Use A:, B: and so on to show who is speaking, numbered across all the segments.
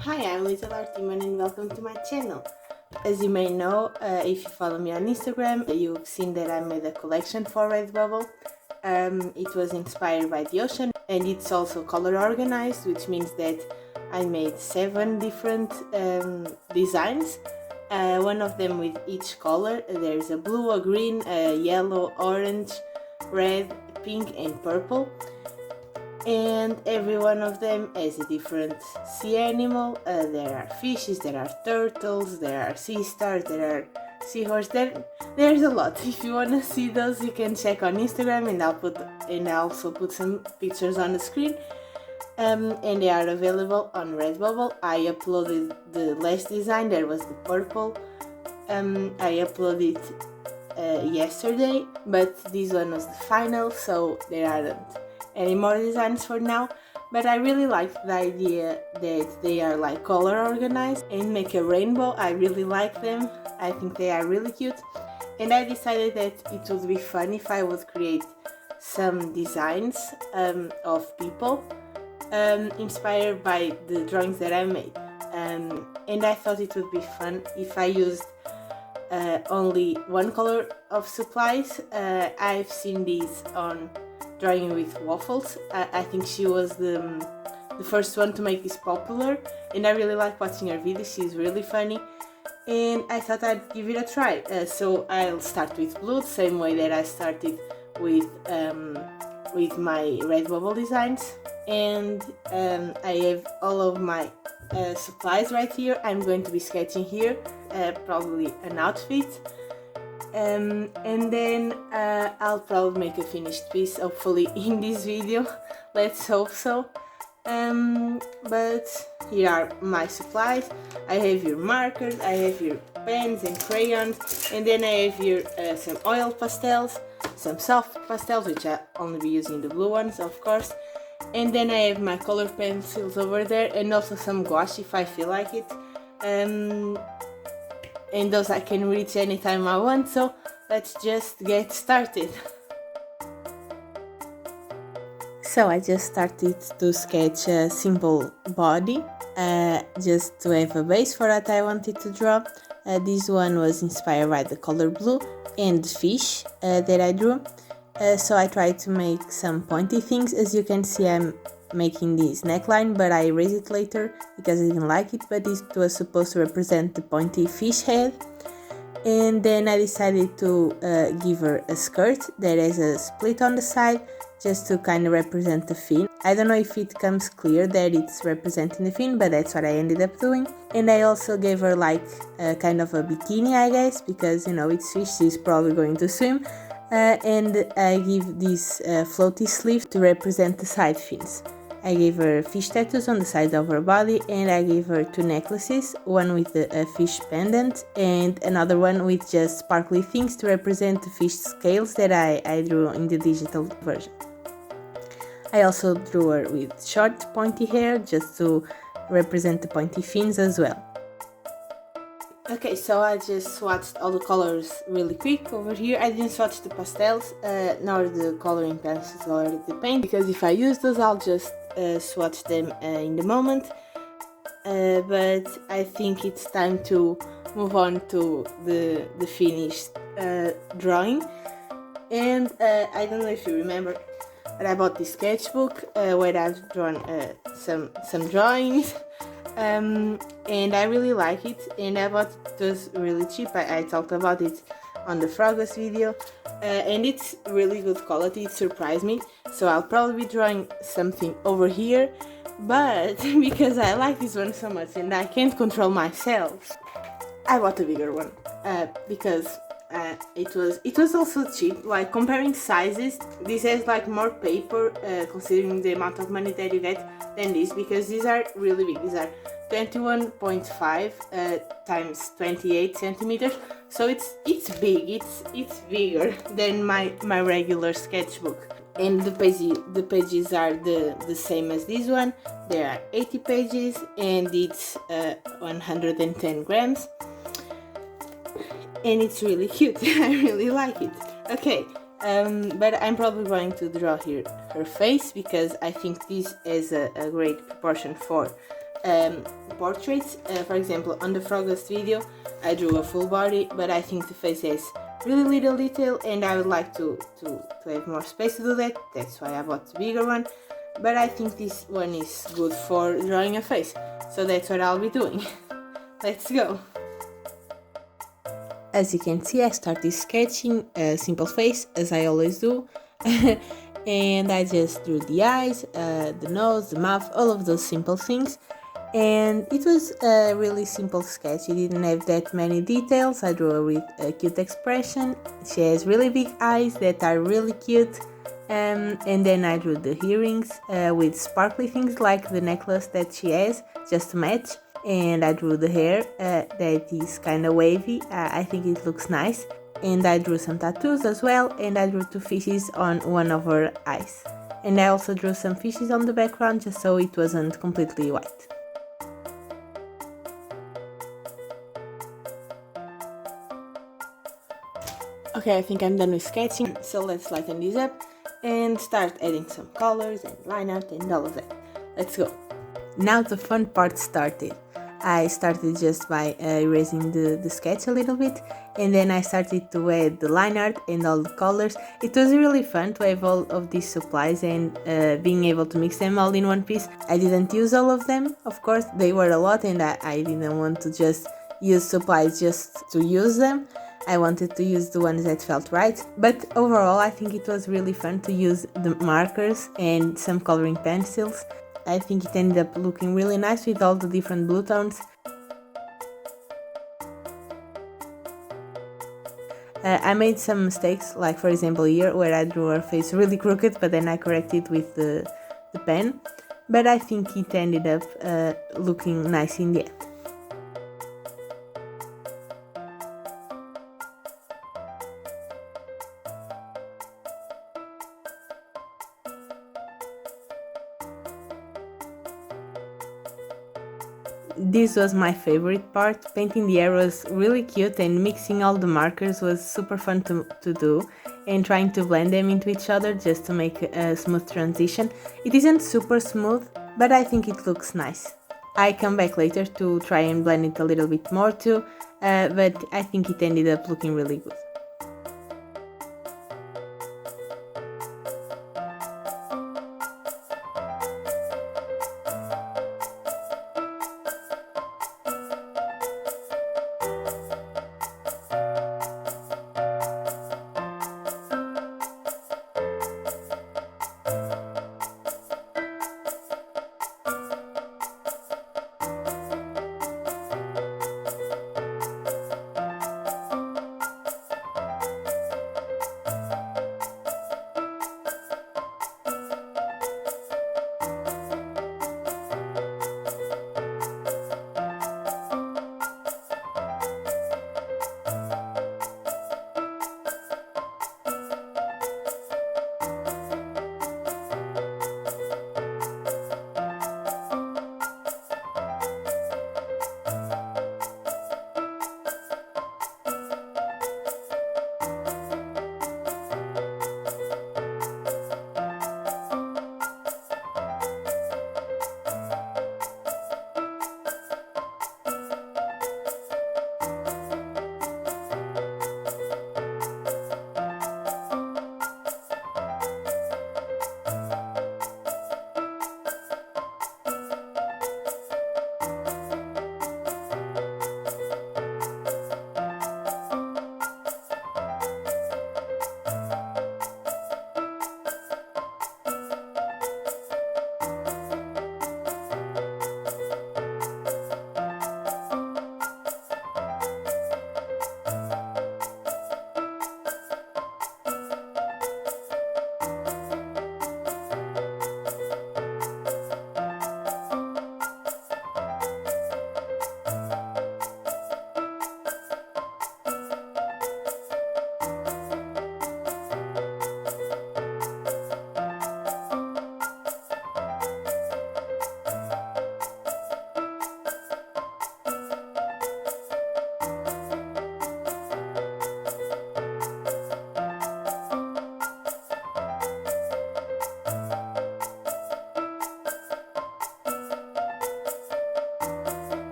A: Hi, I'm Little Artiman and welcome to my channel. As you may know, if you follow me on Instagram, you've seen that I made a collection for Redbubble. It was inspired by the ocean and it's also color organized, which means that I made 7 different designs. One of them with each color. There's a blue, a green, a yellow, orange, red, pink and purple. And every one of them has a different sea animal. There are fishes, there are turtles, there are sea stars, there are seahorse. There's a lot. If you want to see those, you can check on Instagram, and I'll also put some pictures on the screen. And they are available on Redbubble. I uploaded the last design. There was the purple. I uploaded yesterday, but this one was the final, so there aren't any more designs for now. But I really like the idea that they are like color organized and make a rainbow. I really like them. I think they are really cute, and I decided that it would be fun if I would create some designs of people inspired by the drawings that I made, and I thought it would be fun if I used only one color of supplies. I've seen these on Drawing with Waffles. I think she was the first one to make this popular, and I really like watching her videos. She's really funny, and I thought I'd give it a try. So I'll start with blue, the same way that I started with my Redbubble designs, and I have all of my supplies right here. I'm going to be sketching here, probably an outfit. And then I'll probably make a finished piece, hopefully in this video. Let's hope so. But here are my supplies. I have your markers, I have your pens and crayons, and then I have here some oil pastels, some soft pastels, which I'll only be using the blue ones, of course. And then I have my color pencils over there, and also some gouache if I feel like it. And those I can reach anytime I want, so let's just get started. So I just started to sketch a simple body, just to have a base for what I wanted to draw. This one was inspired by the color blue and the fish that I drew. So I tried to make some pointy things. As you can see, I'm making this neckline, but I erased it later because I didn't like it, but it was supposed to represent the pointy fish head. And then I decided to give her a skirt that has a split on the side, just to kind of represent the fin. I don't know if it comes clear that it's representing the fin, but that's what I ended up doing. And I also gave her like kind of a bikini, I guess, because, you know, it's fish, she's probably going to swim. And I give this floaty sleeve to represent the side fins. I gave her fish tattoos on the side of her body, and I gave her 2 necklaces, one with a fish pendant and another one with just sparkly things to represent the fish scales that I drew in the digital version. I also drew her with short pointy hair just to represent the pointy fins as well. Okay, so I just swatched all the colors really quick over here. I didn't swatch the pastels, nor the coloring pencils or the paint, because if I use those I'll just swatch them in the moment. But I think it's time to move on to the finished drawing. And I don't know if you remember, but I bought this sketchbook where I've drawn some drawings. And I really like it, and I bought it. It was really cheap. I talked about it on the Frogos video, and it's really good quality. It surprised me, so I'll probably be drawing something over here, but because I like this one so much and I can't control myself, I bought a bigger one, because it was also cheap. Like, comparing sizes, this has like more paper, considering the amount of money that you get, than this, because these are really big. These are 21.5 times 28 centimeters, so it's big. It's bigger than my regular sketchbook. And the pages are the same as this one. There are 80 pages, and it's 110 grams. And it's really cute. I really like it. Okay, but I'm probably going to draw here her face, because I think this is a great proportion for portraits. For example, on the Frogust video I drew a full body, but I think the face has really little detail and I would like to have more space to do that. That's why I bought the bigger one, but I think this one is good for drawing a face, so that's what I'll be doing. Let's go! As you can see, I started sketching a simple face, as I always do. And I just drew the eyes, the nose, the mouth, all of those simple things. And it was a really simple sketch. It didn't have that many details. I drew a cute expression. She has really big eyes that are really cute. And then I drew the earrings with sparkly things like the necklace that she has, just to match. And I drew the hair that is kind of wavy. I think it looks nice. And I drew some tattoos as well, and I drew 2 fishes on one of her eyes. And I also drew some fishes on the background just so it wasn't completely white. Okay, I think I'm done with sketching, so let's lighten this up and start adding some colors and line art and all of that. Let's go! Now the fun part started. I started just by erasing the sketch a little bit, and then I started to add the line art and all the colors. It was really fun to have all of these supplies and being able to mix them all in one piece. I didn't use all of them, of course, they were a lot and I didn't want to just use supplies just to use them. I wanted to use the ones that felt right, but overall I think it was really fun to use the markers and some coloring pencils. I think it ended up looking really nice with all the different blue tones. I made some mistakes, like for example here, where I drew her face really crooked, but then I corrected with the pen. But I think it ended up looking nice in the end. This was my favorite part. Painting the hair was really cute and mixing all the markers was super fun to do, and trying to blend them into each other just to make a smooth transition. It isn't super smooth, but I think it looks nice. I come back later to try and blend it a little bit more too, but I think it ended up looking really good.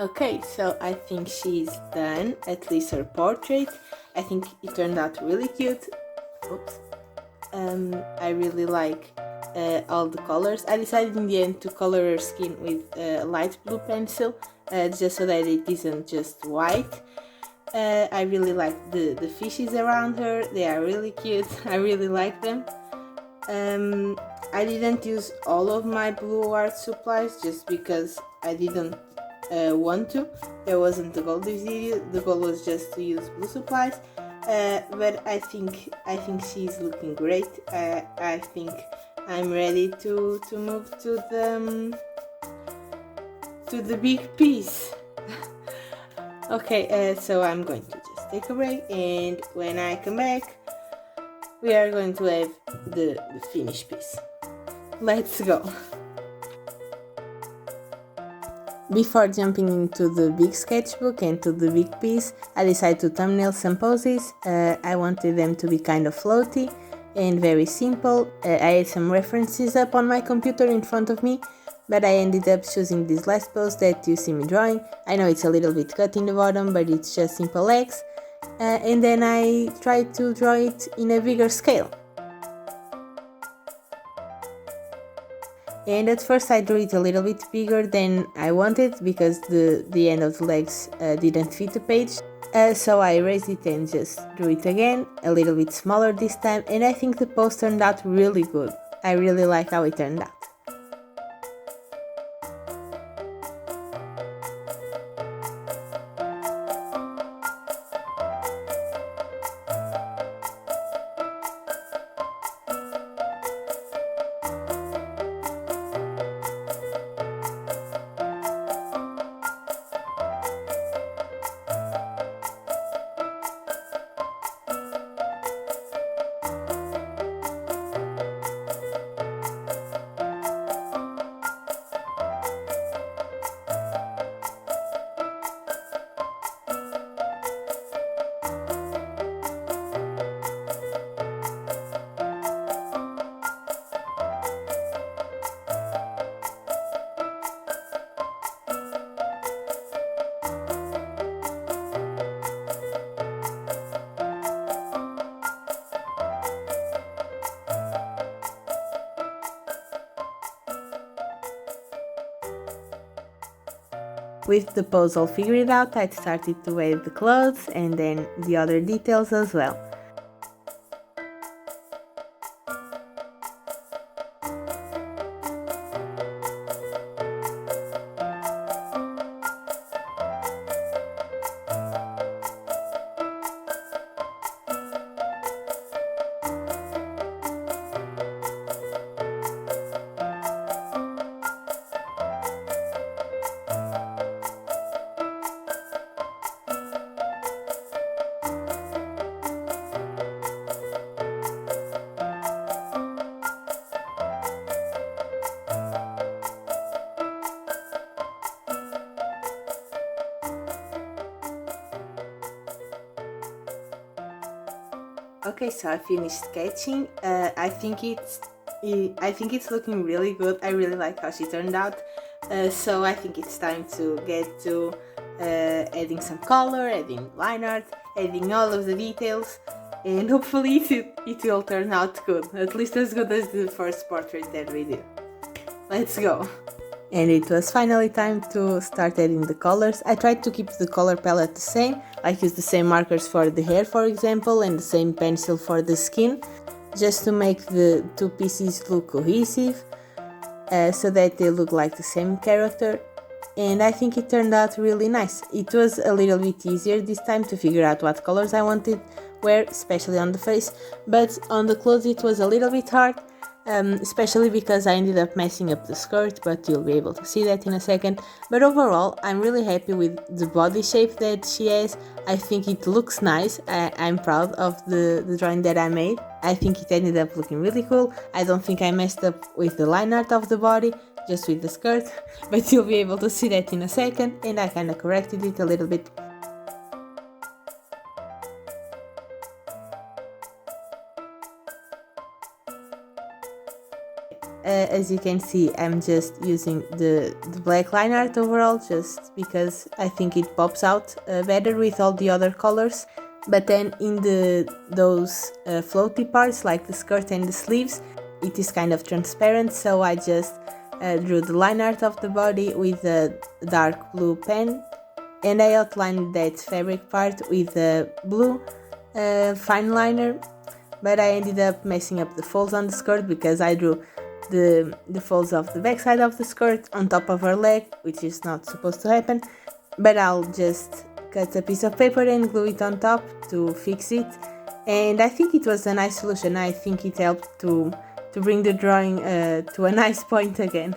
A: Okay, so I think she's done, at least her portrait. I think it turned out really cute. Oops. I really like all the colors. I decided in the end to color her skin with a light blue pencil, just so that it isn't just white. I really like the fishes around her. They are really cute. I really like them. I didn't use all of my blue art supplies just because I didn't want to. There wasn't the goal this video. The goal was just to use blue supplies. But I think she's looking great. I think I'm ready to move to the big piece. Okay, so I'm going to just take a break, and when I come back, we are going to have the finished piece. Let's go! Before jumping into the big sketchbook and to the big piece, I decided to thumbnail some poses. I wanted them to be kind of floaty and very simple. I had some references up on my computer in front of me, but I ended up choosing this last pose that you see me drawing. I know it's a little bit cut in the bottom, but it's just simple legs. And then I tried to draw it in a bigger scale. And at first I drew it a little bit bigger than I wanted because the end of the legs didn't fit the page. So I erased it and just drew it again, a little bit smaller this time, and I think the pose turned out really good. I really like how it turned out. With the pose all figured out, I started to add the clothes and then the other details as well. Okay, so I finished sketching. I think it's looking really good. I really like how she turned out. So I think it's time to get to adding some color, adding line art, adding all of the details, and hopefully it will turn out good. At least as good as the first portrait that we did. Let's go! And it was finally time to start adding the colors. I tried to keep the color palette the same, like use the same markers for the hair for example and the same pencil for the skin, just to make the two pieces look cohesive, so that they look like the same character. And I think it turned out really nice. It was a little bit easier this time to figure out what colors I wanted where, especially on the face, but on the clothes it was a little bit hard. Especially because I ended up messing up the skirt, but you'll be able to see that in a second. But overall, I'm really happy with the body shape that she has. I think it looks nice. I'm proud of the drawing that I made. I think it ended up looking really cool. I don't think I messed up with the line art of the body, just with the skirt, but you'll be able to see that in a second, and I kinda corrected it a little bit. as you can see, I'm just using the black line art overall, just because I think it pops out better with all the other colors. But then in those floaty parts, like the skirt and the sleeves, it is kind of transparent, so I just drew the line art of the body with a dark blue pen, and I outlined that fabric part with a blue fine liner. But I ended up messing up the folds on the skirt because I drew the folds of the back side of the skirt on top of her leg, which is not supposed to happen. But I'll just cut a piece of paper and glue it on top to fix it, and I think it was a nice solution. I think it helped to bring the drawing to a nice point again.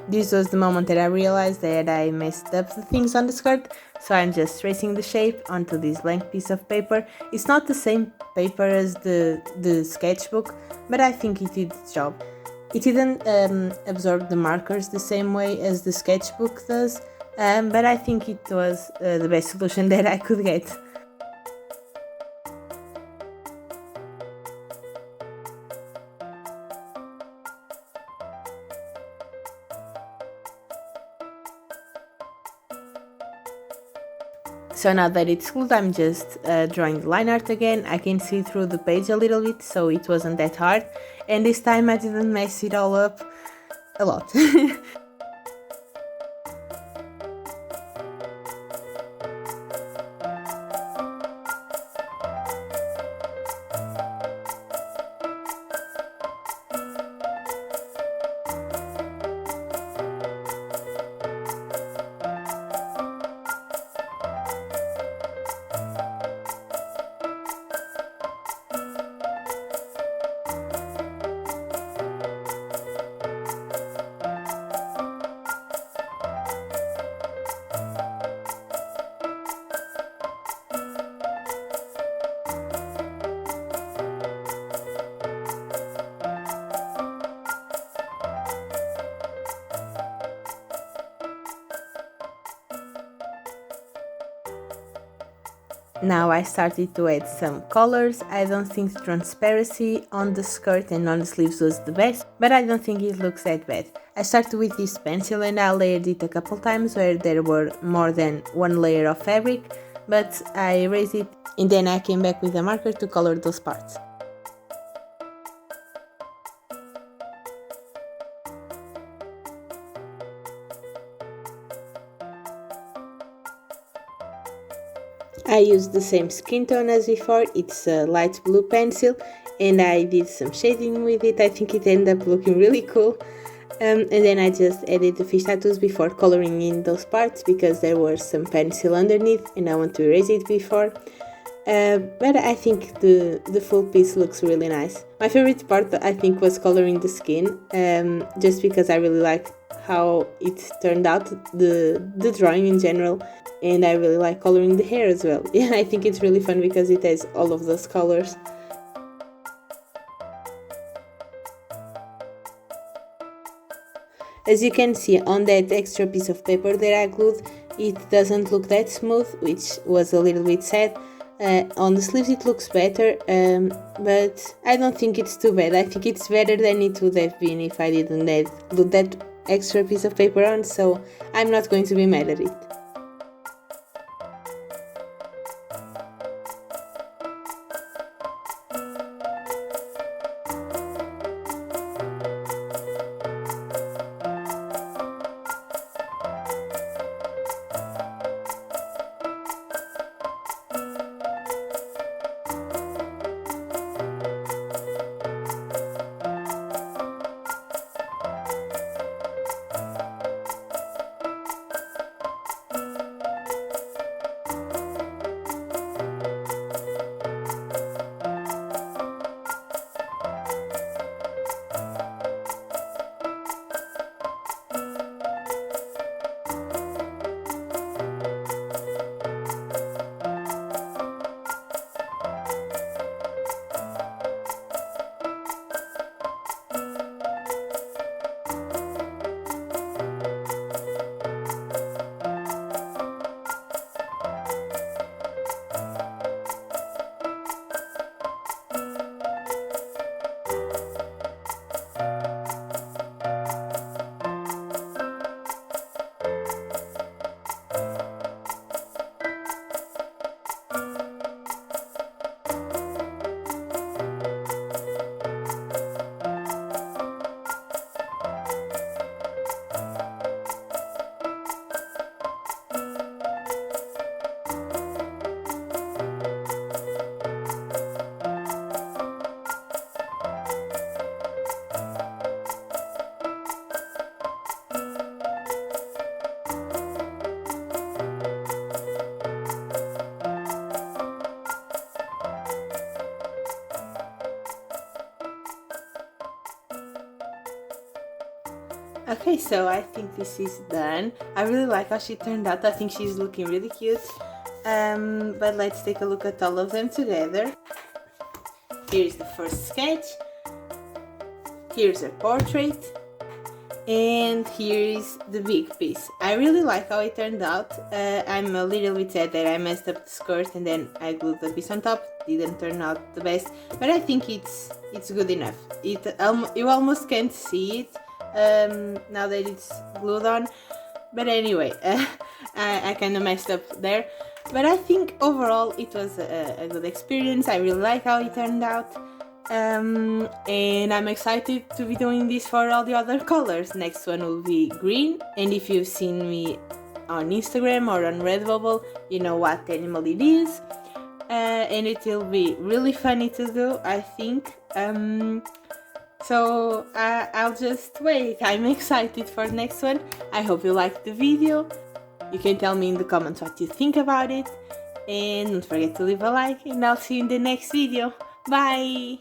A: This was the moment that I realized that I messed up the things on the skirt, so I'm just tracing the shape onto this blank piece of paper. It's not the same paper as the sketchbook, but I think it did the job. It didn't absorb the markers the same way as the sketchbook does, but I think it was the best solution that I could get. So now that it's glued, I'm just drawing the line art again. I can see through the page a little bit, so it wasn't that hard. And this time I didn't mess it all up a lot. Now I started to add some colors. I don't think transparency on the skirt and on the sleeves was the best, but I don't think it looks that bad. I started with this pencil and I layered it a couple times where there were more than one layer of fabric, but I erased it and then I came back with a marker to color those parts. I used the same skin tone as before, it's a light blue pencil, and I did some shading with it. I think it ended up looking really cool. And then I just added the fish tattoos before coloring in those parts because there was some pencil underneath and I want to erase it before. But I think the full piece looks really nice. My favorite part I think was coloring the skin, just because I really like how it turned out, the drawing in general, and I really like coloring the hair as well. Yeah, I think it's really fun because it has all of those colors. As you can see on that extra piece of paper that I glued, it doesn't look that smooth, which was a little bit sad. On the sleeves it looks better, but I don't think it's too bad. I think it's better than it would have been if I didn't have glued that extra piece of paper on, so I'm not going to be mad at it. Okay, so I think this is done. I really like how she turned out. I think she's looking really cute. But let's take a look at all of them together. Here's the first sketch. Here's her portrait. And here is the big piece. I really like how it turned out. I'm a little bit sad that I messed up the skirt and then I glued the piece on top. Didn't turn out the best, but I think it's good enough. You almost can't see it now that it's glued on. But anyway, I kind of messed up there. But I think overall it was a good experience. I really like how it turned out. And I'm excited to be doing this for all the other colors. Next one will be green, and if you've seen me on Instagram or on Redbubble, you know what animal it is, and it will be really funny to do, I think. So I'll just wait. I'm excited for the next one. I hope you liked the video. You can tell me in the comments what you think about it, and don't forget to leave a like, and I'll see you in the next video. Bye!